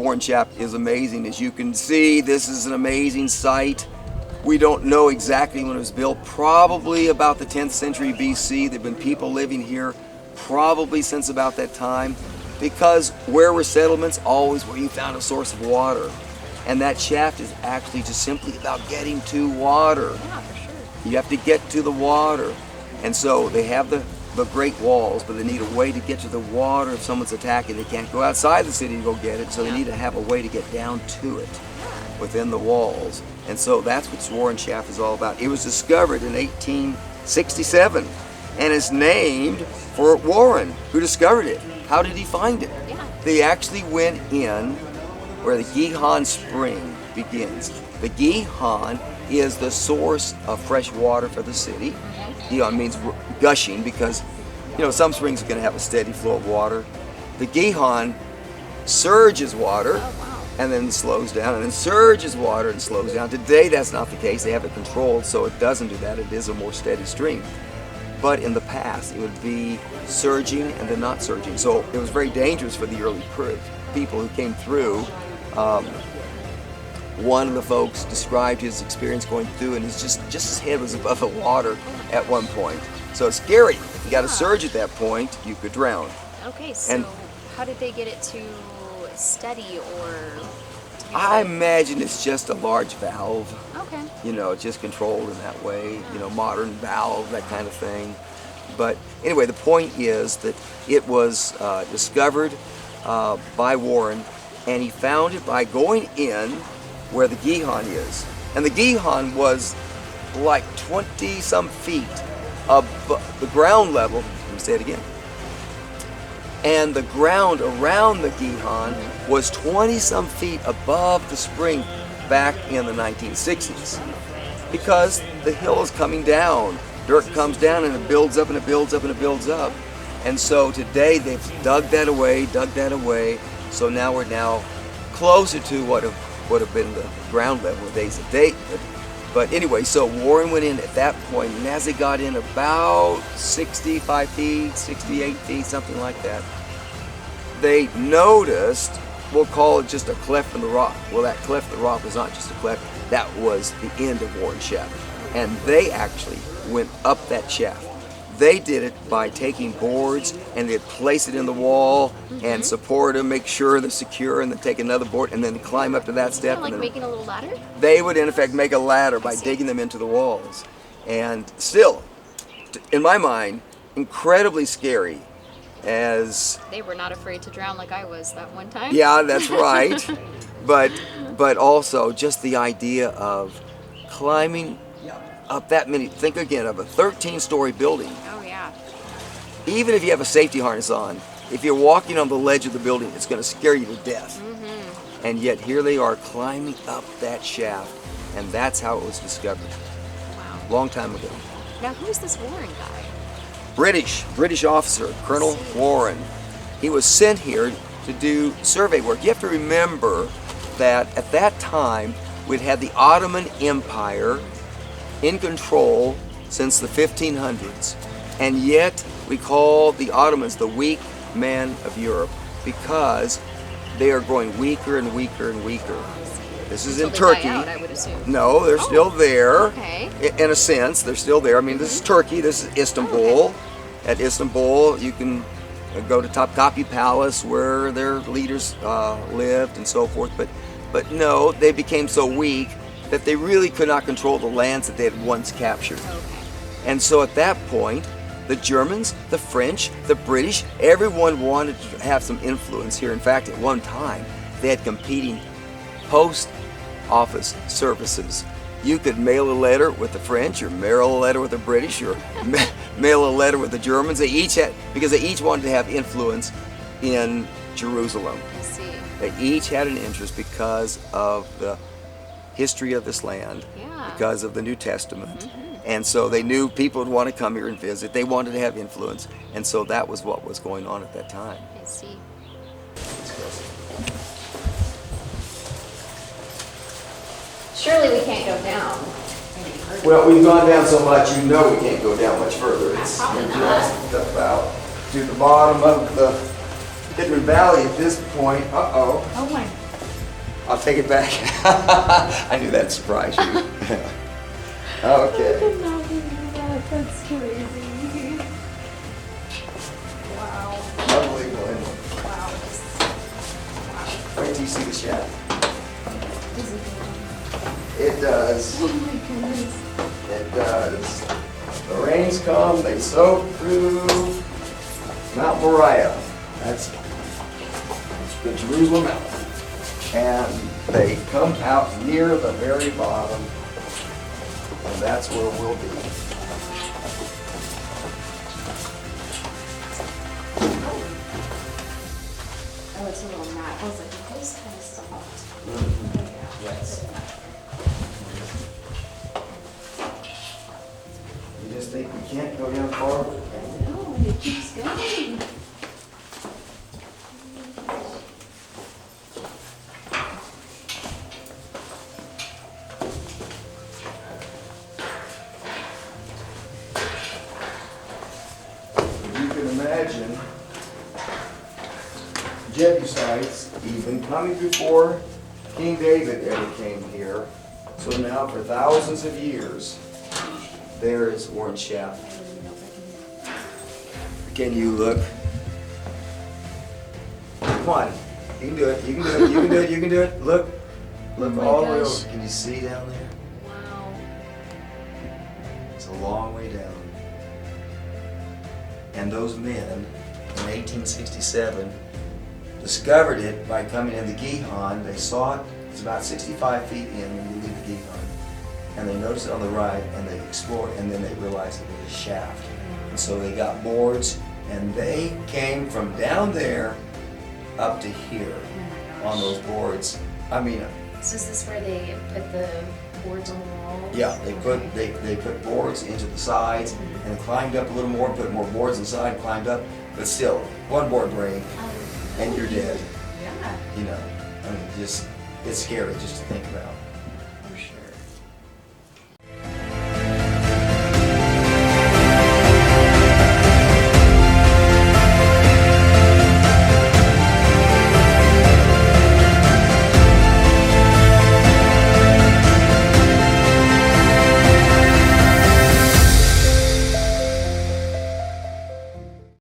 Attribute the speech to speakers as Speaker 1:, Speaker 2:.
Speaker 1: Warren Shaft is amazing. As you can see, this is an amazing site. We don't know exactly when it was built, probably about the 10th century BC. There have been people living here probably since about that time, because where were settlements? Always where you found a source of water. And that shaft is actually just simply about getting to water.
Speaker 2: Yeah, for sure.
Speaker 1: You have to get to the water. And so they have the great walls, but they need a way to get to the water if someone's attacking. They can't go outside the city to go get it, so they need to have a way to get down to it within the walls. And so that's what Warren Shaft is all about. It was discovered in 1867 and is named for Warren, who discovered it. How did he find it?
Speaker 2: Yeah.
Speaker 1: They actually went in where the Gihon Spring begins. The Gihon is the source of fresh water for the city. Gihon means gushing, because some springs are going to have a steady flow of water. The Gihon surges water and then slows down, and then surges water and slows down. Today that's not the case. They have it controlled, so it doesn't do that. It is a more steady stream. But in the past, it would be surging and then not surging. So it was very dangerous for the early people who came through. One of the folks described his experience going through, and just his head was above the water at one point. So it's scary. If you got a surge at that point, you could drown.
Speaker 2: Okay, so how did they get it to steady, or?
Speaker 1: I imagine it's just a large valve.
Speaker 2: Okay.
Speaker 1: Just controlled in that way. Modern valve, that kind of thing. But anyway, the point is that it was discovered by Warren, and he found it by going in where the Gihon is. And the Gihon was like 20-some feet above the ground level. Let me say it again. And the ground around the Gihon was 20-some feet above the spring back in the 1960s. Because the hill is coming down. Dirt comes down and it builds up and it builds up and it builds up. And so today they've dug that away. So now we're closer to what would have been the ground level days of David. But anyway, so Warren went in at that point, and as they got in about 65 feet, 68 feet, something like that, they noticed, we'll call it just a cleft in the rock. Well, that cleft in the rock was not just a cleft, that was the end of Warren Shaft. And they actually went up that shaft. They did it by taking boards and they'd place it in the wall and support them, make sure they're secure, and then take another board and then climb up to that step.
Speaker 2: Like making a little ladder?
Speaker 1: They would in effect make a ladder by digging them into the walls. And still, in my mind, incredibly scary. As
Speaker 2: they were not afraid to drown like I was that one time.
Speaker 1: Yeah, that's right. but also just the idea of climbing up that many, think again of a 13-story building.
Speaker 2: Oh yeah.
Speaker 1: Even if you have a safety harness on, if you're walking on the ledge of the building, it's going to scare you to death. And yet here they are climbing up that shaft, and that's how it was discovered.
Speaker 2: Wow.
Speaker 1: Long time ago.
Speaker 2: Now who's this Warren guy?
Speaker 1: British officer, Colonel Warren. He was sent here to do survey work. You have to remember that at that time we'd had the Ottoman Empire in control since the 1500s, and yet we call the Ottomans the weak men of Europe because they are growing weaker and weaker and weaker. This is in Turkey.
Speaker 2: Die out, I would assume.
Speaker 1: No, they're still there.
Speaker 2: Okay.
Speaker 1: In a sense, they're still there. I mean, this is Turkey. This is Istanbul.
Speaker 2: Okay.
Speaker 1: At Istanbul, you can go to Topkapi Palace where their leaders lived and so forth. But no, they became so weak that they really could not control the lands that they had once captured.
Speaker 2: Okay.
Speaker 1: And so at that point, the Germans, the French, the British, everyone wanted to have some influence here. In fact, at one time, they had competing post office services. You could mail a letter with the French, or mail a letter with the British, or mail a letter with the Germans. They each had, because they each wanted to have influence in Jerusalem.
Speaker 2: I see.
Speaker 1: They each had an interest because of the history of this land, because of the New Testament. And so they knew people would want to come here and visit. They wanted to have influence. And so that was what was going on at that time.
Speaker 2: I see. Surely we can't go down.
Speaker 1: Well, we've gone down so much, you know we can't go down much further. It's
Speaker 2: Probably
Speaker 1: just about to the bottom of the Hidden Valley at this point.
Speaker 2: Oh my
Speaker 1: I'll take it back. I knew that'd surprise you. Okay.
Speaker 2: cannot believe that. That's crazy. Wow.
Speaker 1: Unbelievable, isn't it?
Speaker 2: Wow.
Speaker 1: Wait till you see the shaft.
Speaker 2: Is it
Speaker 1: It does.
Speaker 2: Oh my goodness.
Speaker 1: It does. The rains come, they soak through Mount Moriah. That's the Jerusalem Mountain. And they come out near the very bottom, and that's where we'll be.
Speaker 2: Oh, it's a little matte. I was like, this kind of soft.
Speaker 1: Yes. You just think we can't go down far?
Speaker 2: No, it keeps going.
Speaker 1: You can imagine Jebusites even coming before King David ever came here. So now for thousands of years, there is Warren Shaft. Can you look? Come on. You can do it. You can do it. You can do it. You can do it. Look. Look
Speaker 2: Oh my
Speaker 1: all the way
Speaker 2: gosh.
Speaker 1: over. Can you see down there?
Speaker 2: Wow.
Speaker 1: It's a long way down. And those men in 1867 discovered it by coming in the Gihon. They saw it. It's about 65 feet in when you leave the Gihon. And they noticed it on the right, and they explored, and then they realized it was a shaft. And so they got boards, and they came from down there up to here on those boards. I mean,
Speaker 2: So is this where they put the boards on the walls?
Speaker 1: yeah, they put boards into the sides and climbed up a little more, put more boards inside, and climbed up. But still, one board break, and you're dead.
Speaker 2: Yeah.
Speaker 1: You know, I mean, just it's scary just to think about.